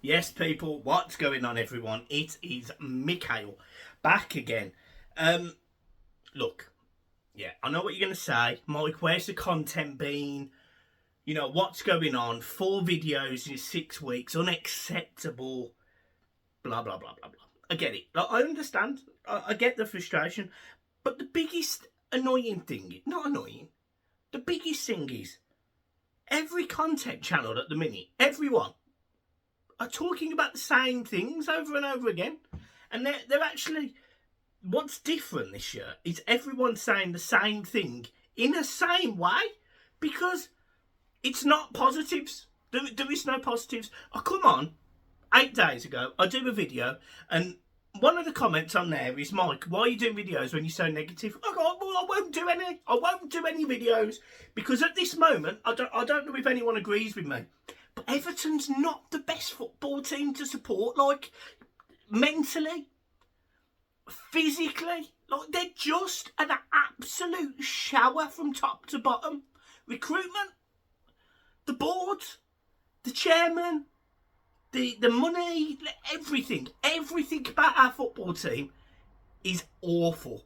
Yes, people, what's going on, everyone? It is Mikhail back again. Look, yeah, I know what you're going to say. Mike, where's the content been? You know, what's going on? 4 videos in 6 weeks, unacceptable, blah, blah, blah, blah, blah. I get it. Like, I understand. I get the frustration. But the biggest annoying thing, not annoying, the biggest thing is every content channel at the minute, everyone, are talking about the same things over and over again. And they're actually, what's different this year is everyone saying the same thing in the same way, because it's not positives. There is no positives. Oh, come on. 8 days ago, I do a video, and one of the comments on there is, Mike, why are you doing videos when you're so negative? I go, well, I won't do any. I won't do any videos, because at this moment, I don't know if anyone agrees with me, but Everton's not the best football team to support, like, mentally, physically. Like, they're just an absolute shower from top to bottom. Recruitment, the board, the chairman, the money, everything about our football team is awful.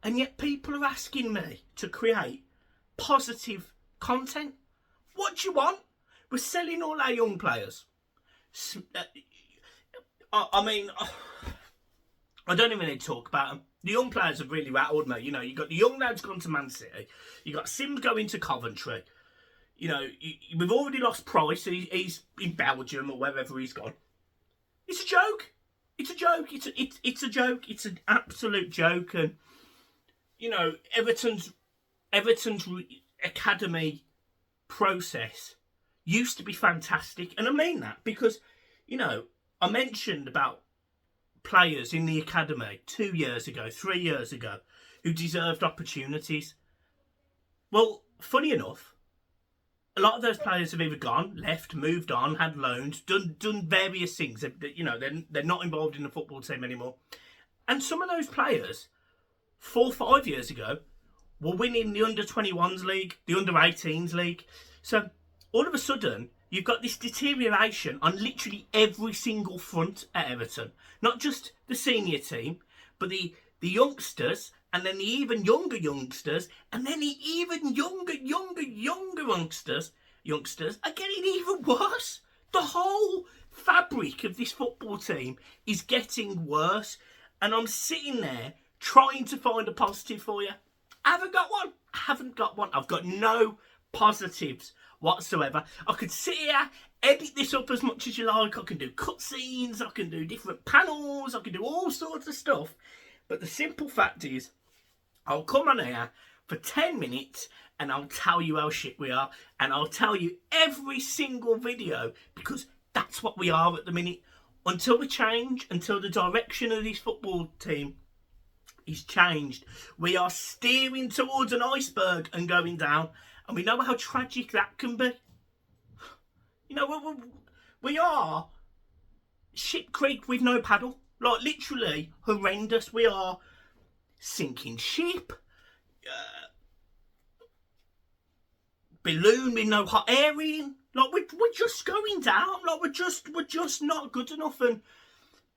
And yet people are asking me to create positive content. What do you want? We're selling all our young players. I mean, I don't even need to talk about them. The young players have really rattled me. You know, you got the young lads gone to Man City. You got Sims going to Coventry. You know, we've already lost Price. He's in Belgium or wherever he's gone. It's a joke. It's a joke. It's a joke. It's an absolute joke. And you know, Everton's academy process used to be fantastic, and I mean that because, you know, I mentioned about players in the academy 2 years ago, 3 years ago, who deserved opportunities. Well, funny enough, a lot of those players have either gone, left, moved on, had loans, done various things. You know, they're not involved in the football team anymore. And some of those players, 4 or 5 years ago, were winning the under-21s league, the under-18s league. So all of a sudden, you've got this deterioration on literally every single front at Everton. Not just the senior team, but the youngsters, and then the even younger youngsters, and then the even younger youngsters are getting even worse. The whole fabric of this football team is getting worse. And I'm sitting there trying to find a positive for you. I haven't got one. I've got no positives whatsoever. I could sit here, edit this up as much as you like. I can do cutscenes, I can do different panels, I can do all sorts of stuff. But the simple fact is, I'll come on here for 10 minutes and I'll tell you how shit we are. And I'll tell you every single video, because that's what we are at the minute. Until we change, until the direction of this football team is changed, we are steering towards an iceberg and going down. And we know how tragic that can be. You know, we are ship creek with no paddle. Like, literally horrendous. We are sinking ship. Balloon with no hot air in. Like, we're just going down. Like, we're just not good enough. And,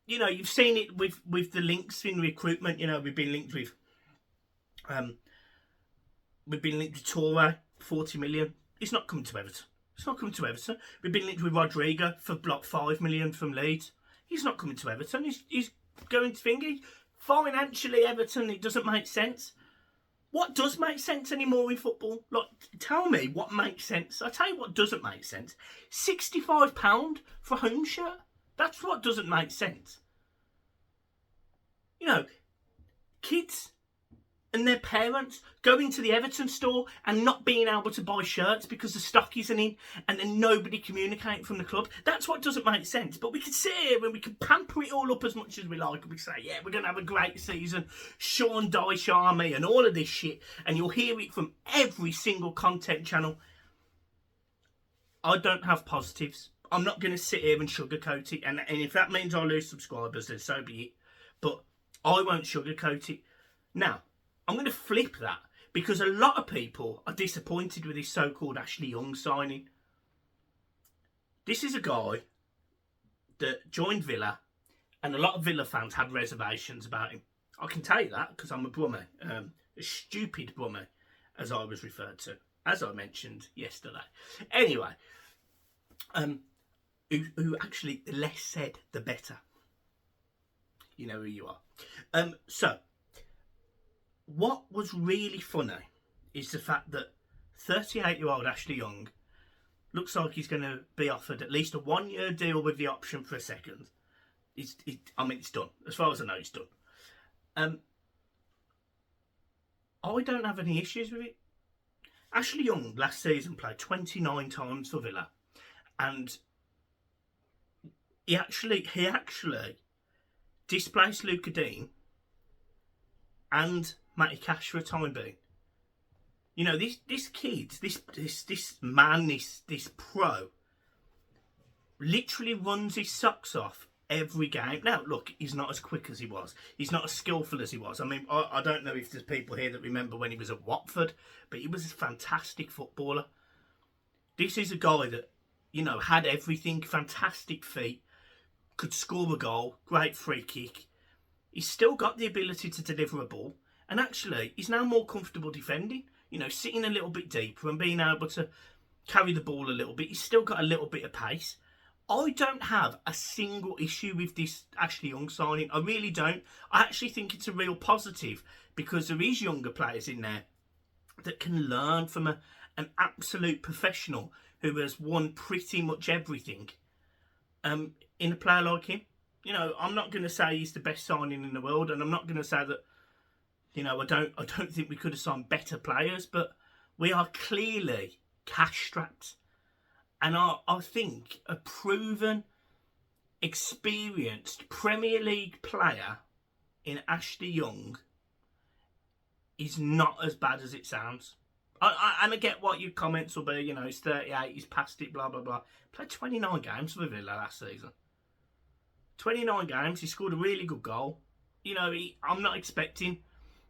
you know, you've seen it with the links in recruitment. You know, we've been linked with Torre, 40 million. He's not coming to Everton. It's not coming to Everton. We've been linked with Rodrigo for block 5 million from Leeds. He's not coming to Everton. He's going to Thingy. Financially, Everton, it doesn't make sense. What does make sense anymore in football? Like, tell me what makes sense. I'll tell you what doesn't make sense. £65 for a home shirt. That's what doesn't make sense. You know, kids and their parents going to the Everton store and not being able to buy shirts because the stock isn't in, and then nobody communicating from the club. That's what doesn't make sense. But we can sit here and we can pamper it all up as much as we like, and we say, yeah, we're going to have a great season, Sean Dyche Army and all of this shit, and you'll hear it from every single content channel. I don't have positives. I'm not going to sit here and sugarcoat it, and if that means I lose subscribers, then so be it. But I won't sugarcoat it. Now, I'm going to flip that, because a lot of people are disappointed with this so-called Ashley Young signing. This is a guy that joined Villa, and a lot of Villa fans had reservations about him. I can tell you that because I'm a Brummie, a stupid Brummie, as I was referred to, as I mentioned yesterday. Anyway, who actually, the less said, the better. You know who you are. So, what was really funny is the fact that 38-year-old Ashley Young looks like he's going to be offered at least a 1-year deal with the option for a second. It's done. As far as I know, it's done. I don't have any issues with it. Ashley Young last season played 29 times for Villa, and he actually displaced Luca Dean and Matty Cash for a time being. You know, this kid, this man, this pro, literally runs his socks off every game. Now, look, he's not as quick as he was. He's not as skillful as he was. I mean, I don't know if there's people here that remember when he was at Watford, but he was a fantastic footballer. This is a guy that, you know, had everything, fantastic feet, could score a goal, great free kick. He's still got the ability to deliver a ball, and actually, he's now more comfortable defending. You know, sitting a little bit deeper and being able to carry the ball a little bit. He's still got a little bit of pace. I don't have a single issue with this Ashley Young signing. I really don't. I actually think it's a real positive because there is younger players in there that can learn from an absolute professional who has won pretty much everything in a player like him. You know, I'm not going to say he's the best signing in the world, and I'm not going to say that, you know, I don't think we could have signed better players, but we are clearly cash strapped. And I think a proven, experienced Premier League player in Ashley Young is not as bad as it sounds. And I get what your comments will be, you know, he's 38, he's past it, blah, blah, blah. Played 29 games for Villa last season. 29 games, he scored a really good goal. You know, I'm not expecting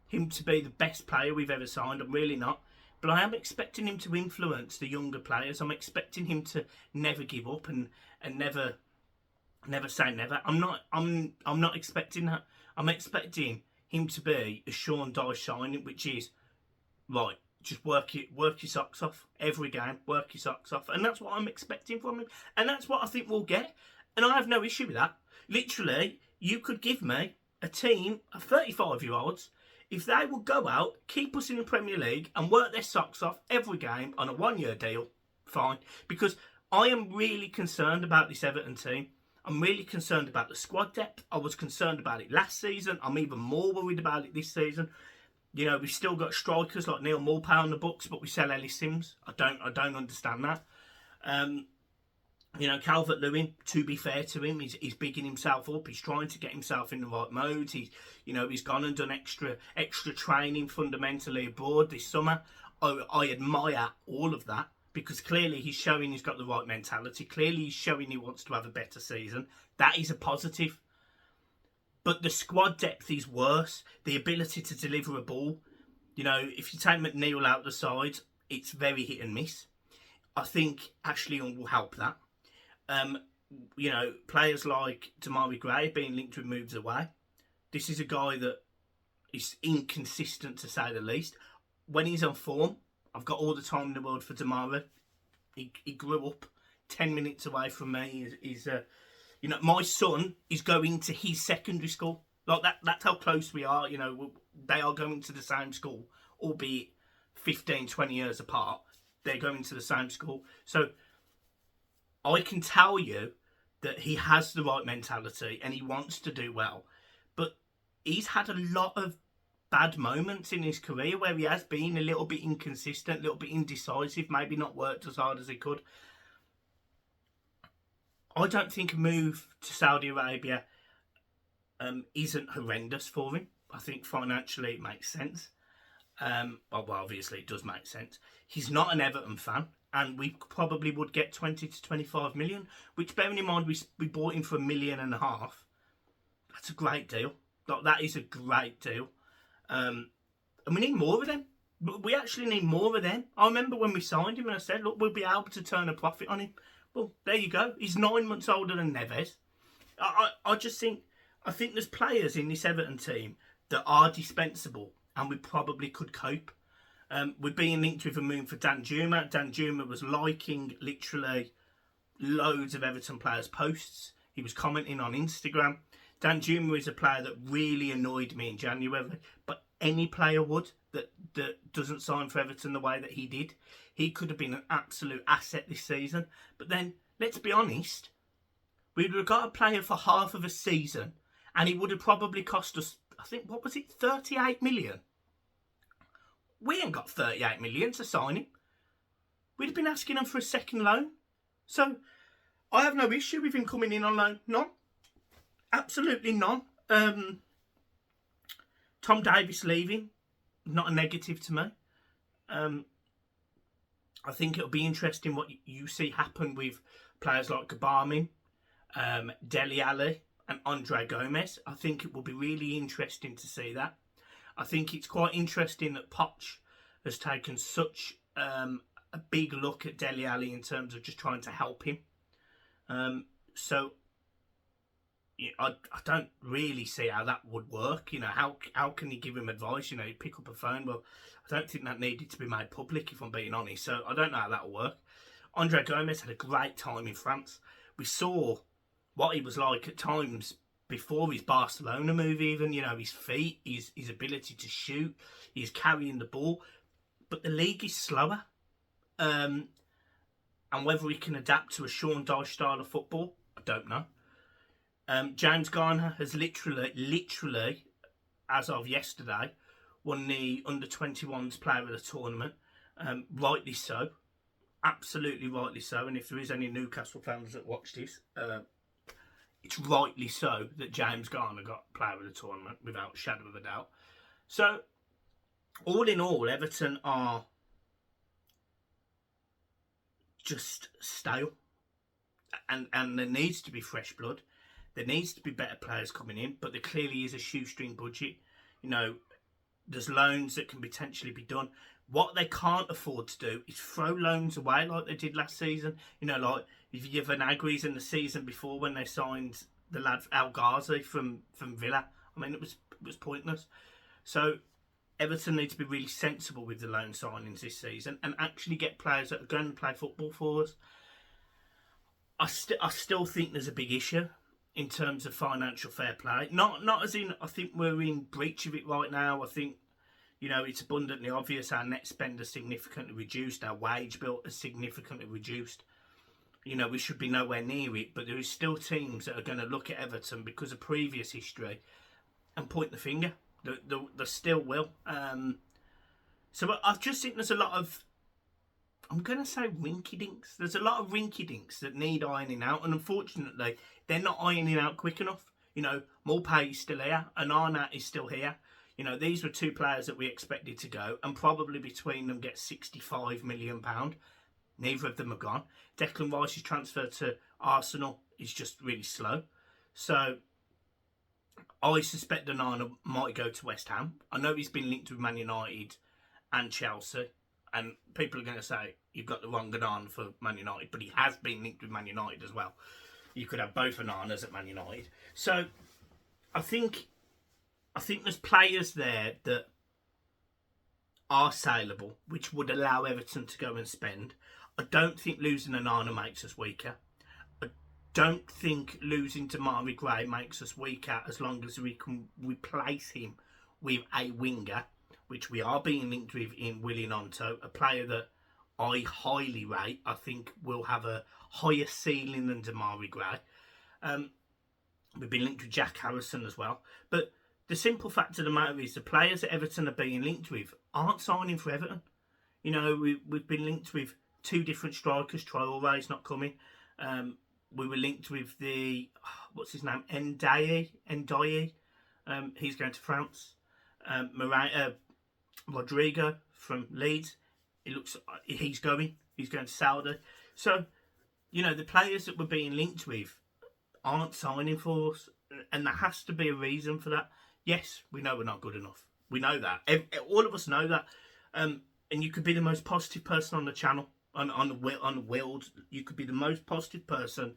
him to be the best player we've ever signed. I'm really not. But I am expecting him to influence the younger players. I'm expecting him to never give up and never say never. I'm not expecting that. I'm expecting him to be a Sean Dyche signing, which is right. Just work your socks off every game. Work your socks off, and that's what I'm expecting from him. And that's what I think we'll get. And I have no issue with that. Literally, you could give me a team of 35-year-olds. If they would go out, keep us in the Premier League and work their socks off every game on a 1-year deal, fine. Because I am really concerned about this Everton team. I'm really concerned about the squad depth. I was concerned about it last season. I'm even more worried about it this season. You know, we've still got strikers like Neil Maupay on the books, but we sell Ellis Sims. I don't understand that. You know, Calvert-Lewin, to be fair to him, he's bigging himself up. He's trying to get himself in the right mode. He's gone and done extra training fundamentally abroad this summer. I admire all of that because clearly he's showing he's got the right mentality. Clearly he's showing he wants to have a better season. That is a positive. But the squad depth is worse. The ability to deliver a ball. You know, if you take McNeil out the side, it's very hit and miss. I think Ashley Young will help that. You know, players like Damari Gray being linked with moves away. This is a guy that is inconsistent to say the least. When he's on form, I've got all the time in the world for Damari. He grew up 10 minutes away from me. You know, my son is going to his secondary school. Like that's how close we are. You know, they are going to the same school, albeit 15, 20 years apart. They're going to the same school. So I can tell you that he has the right mentality and he wants to do well. But he's had a lot of bad moments in his career where he has been a little bit inconsistent, a little bit indecisive, maybe not worked as hard as he could. I don't think a move to Saudi Arabia isn't horrendous for him. I think financially it makes sense. Well, obviously it does make sense. He's not an Everton fan. And we probably would get 20 to 25 million, which, bearing in mind, we bought him for $1.5 million. That's a great deal. That is a great deal. And we need more of them. We actually need more of them. I remember when we signed him and I said, look, we'll be able to turn a profit on him. Well, there you go. He's 9 months older than Neves. I just think, I think there's players in this Everton team that are dispensable and we probably could cope. We're being linked with a move for Dan Juma. Dan Juma was liking literally loads of Everton players' posts. He was commenting on Instagram. Dan Juma is a player that really annoyed me in January, but any player would that doesn't sign for Everton the way that he did. He could have been an absolute asset this season. But then, let's be honest, we would have got a player for half of a season and he would have probably cost us, I think, what was it, 38 million? We ain't got 38 million to sign him. We'd have been asking him for a second loan. So, I have no issue with him coming in on loan. None. Absolutely none. Tom Davies leaving, not a negative to me. I think it'll be interesting what you see happen with players like Gbamin, Dele Alli and Andre Gomez. I think it will be really interesting to see that. I think it's quite interesting that Poch has taken such a big look at Dele Alli in terms of just trying to help him. So yeah, I don't really see how that would work. You know, how can you give him advice? You know, you pick up a phone. Well, I don't think that needed to be made public, if I'm being honest. So I don't know how that will work. Andre Gomez had a great time in France. We saw what he was like at times before his Barcelona move even. You know, his feet, his ability to shoot, he's carrying the ball. But the league is slower. And whether he can adapt to a Sean Dyche style of football, I don't know. James Garner has literally, as of yesterday, won the under-21s player of the tournament. Rightly so. Absolutely rightly so. And if there is any Newcastle fans that watch this, it's rightly so that James Garner got player of the tournament without a shadow of a doubt. So, all in all, Everton are just stale. And there needs to be fresh blood. There needs to be better players coming in, but there clearly is a shoestring budget. You know, there's loans that can potentially be done. What they can't afford to do is throw loans away like they did last season. You know, like if you have an Agrees in the season before when they signed the lad El Ghazi from Villa. I mean, it was pointless. So Everton need to be really sensible with the loan signings this season and actually get players that are going to play football for us. I still think there's a big issue in terms of financial fair play. Not as in, I think we're in breach of it right now. I think, you know, it's abundantly obvious our net spend has significantly reduced. Our wage bill has significantly reduced. You know, we should be nowhere near it. But there is still teams that are going to look at Everton because of previous history and point the finger. They still will. So I just think there's a lot of, I'm going to say rinky-dinks. There's a lot of rinky-dinks that need ironing out. And unfortunately, they're not ironing out quick enough. You know, Mulpay is still here. And Arnott is still here. You know, these were two players that we expected to go. And probably between them get £65 million. Neither of them are gone. Declan Rice's transfer to Arsenal is just really slow. So I suspect Onana might go to West Ham. I know he's been linked with Man United and Chelsea. And people are going to say, you've got the wrong Onana for Man United. But he has been linked with Man United as well. You could have both Onanas at Man United. So, I think there's players there that are saleable, which would allow Everton to go and spend. I don't think losing Onana makes us weaker. I don't think losing Damari Gray makes us weaker as long as we can replace him with a winger, which we are being linked with in Willy Gnonto, a player that I highly rate. I think will have a higher ceiling than Damari Gray. We've been linked with Jack Harrison as well. But the simple fact of the matter is the players that Everton are being linked with aren't signing for Everton. You know, we've been linked with two different strikers. Traore's not coming. We were linked with the, what's his name? Ndiaye. He's going to France. Rodrigo from Leeds. He's going to Saudi. So, you know, the players that we're being linked with aren't signing for us. And there has to be a reason for that. Yes, we know we're not good enough. We know that. All of us know that. And you could be the most positive person on the channel, on the world. You could be the most positive person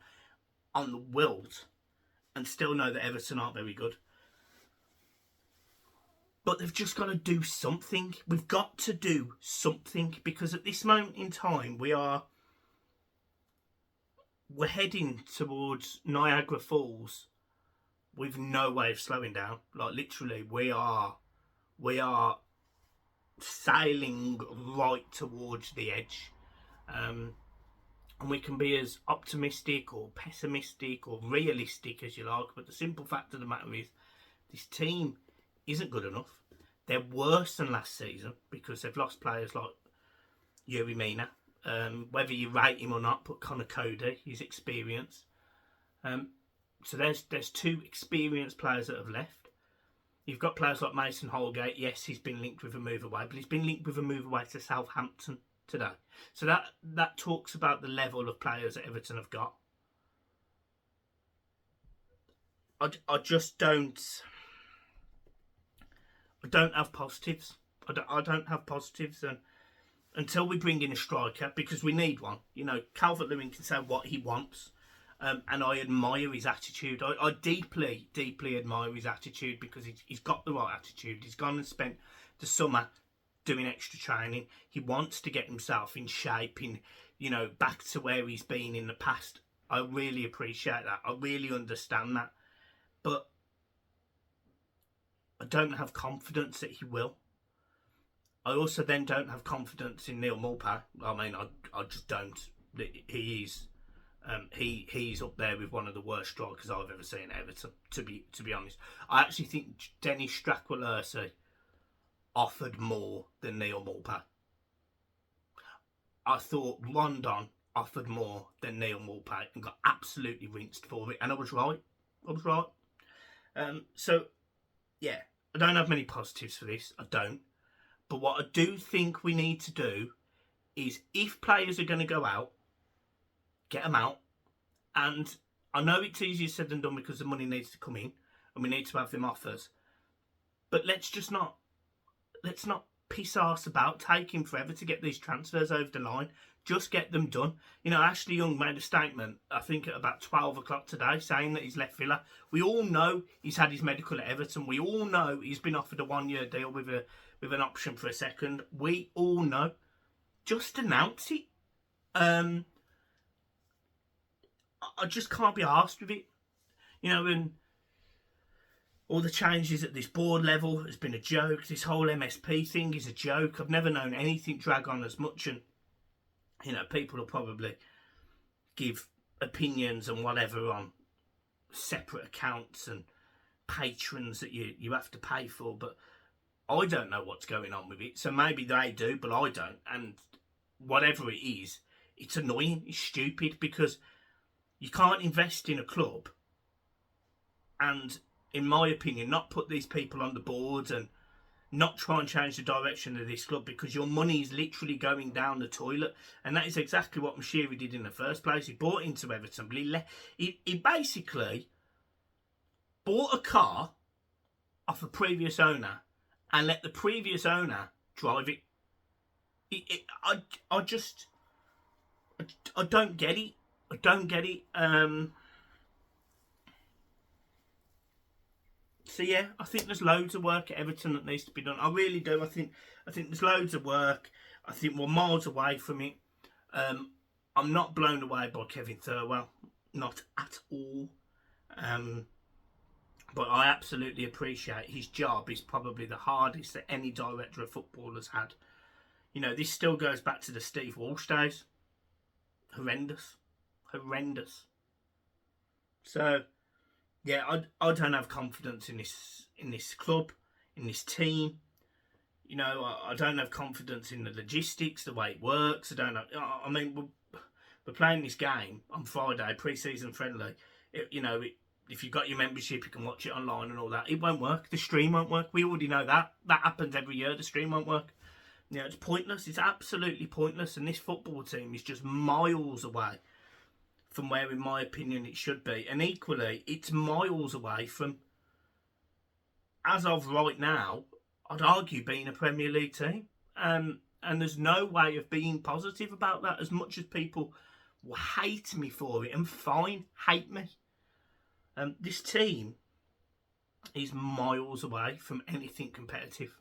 on the world and still know that Everton aren't very good. But they've just got to do something. We've got to do something, because at this moment in time we're heading towards Niagara Falls with no way of slowing down. Like, literally, we are sailing right towards the edge. And we can be as optimistic or pessimistic or realistic as you like, but the simple fact of the matter is this team isn't good enough. They're worse than last season because they've lost players like Yuri Mina. Whether you rate him or not, but Connor Cody, his experience. So there's 2 experienced players that have left. You've got players like Mason Holgate. Yes, he's been linked with a move away, but he's been linked with a move away to Southampton today. So that talks about the level of players that Everton have got. I just don't have positives. I don't have positives, and until we bring in a striker, because we need one. You know, Calvert-Lewin can say what he wants, and I admire his attitude. I deeply, deeply admire his attitude, because he's got the right attitude. He's gone and spent the summer doing extra training. He wants to get himself in shape, back to where he's been in the past. I really appreciate that. I really understand that. But I don't have confidence that he will. I also then don't have confidence in Neil Maupay. I mean, I just don't. He's up there with one of the worst strikers I've ever seen at Everton. To be honest, I actually think Dennis Stracqualursi offered more than Neil Maupay. I thought Rondon offered more than Neil Maupay and got absolutely rinsed for it, and I was right. So yeah, I don't have many positives for this. I don't. But what I do think we need to do is, if players are going to go out, get them out. And I know it's easier said than done because the money needs to come in and we need to have them offers. But let's not piss arse about taking forever to get these transfers over the line. Just get them done. You know, Ashley Young made a statement, I think at about 12 o'clock today, saying that he's left Villa. We all know he's had his medical at Everton. We all know he's been offered a 1-year deal with an option for a second. We all know. Just announce it. I just can't be arsed with it. You know, and all the changes at this board level has been a joke. This whole MSP thing is a joke. I've never known anything drag on as much, and you know, people will probably give opinions and whatever on separate accounts and patrons that you have to pay for, but I don't know what's going on with it. So maybe they do, but I don't. And whatever it is, it's annoying, it's stupid, because you can't invest in a club and, in my opinion, not put these people on the board and not try and change the direction of this club, because your money is literally going down the toilet. And that is exactly what Moshiri did in the first place. He bought into Everton, but he basically bought a car off a previous owner and let the previous owner drive it. I don't get it. I don't get it. So yeah, I think there's loads of work at Everton that needs to be done. I really do. I think there's loads of work. I think we're miles away from it. I'm not blown away by Kevin Thirlwell, not at all. But I absolutely appreciate his job is probably the hardest that any director of football has had. You know, this still goes back to the Steve Walsh days. Horrendous. So yeah, I don't have confidence in this club, in this team. You know, I don't have confidence in the logistics, the way it works. I mean, we're playing this game on Friday, pre-season friendly. If you've got your membership, you can watch it online and all that. It won't work. The stream won't work. We already know that. That happens every year. The stream won't work. You know, it's pointless. It's absolutely pointless. And this football team is just miles away from where, in my opinion, it should be. And equally, it's miles away from, as of right now, I'd argue being a Premier League team. And there's no way of being positive about that, as much as people will hate me for it. And fine, hate me. This team is miles away from anything competitive.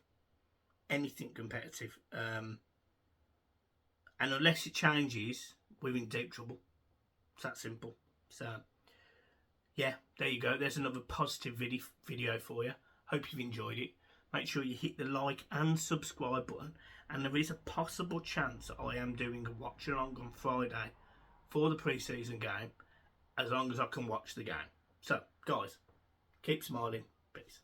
Anything competitive. And unless it changes, we're in deep trouble. It's that simple. So, yeah, there you go. There's another positive video for you. Hope you've enjoyed it. Make sure you hit the like and subscribe button. And there is a possible chance that I am doing a watch along on Friday for the pre-season game, as long as I can watch the game. So, guys, keep smiling. Peace.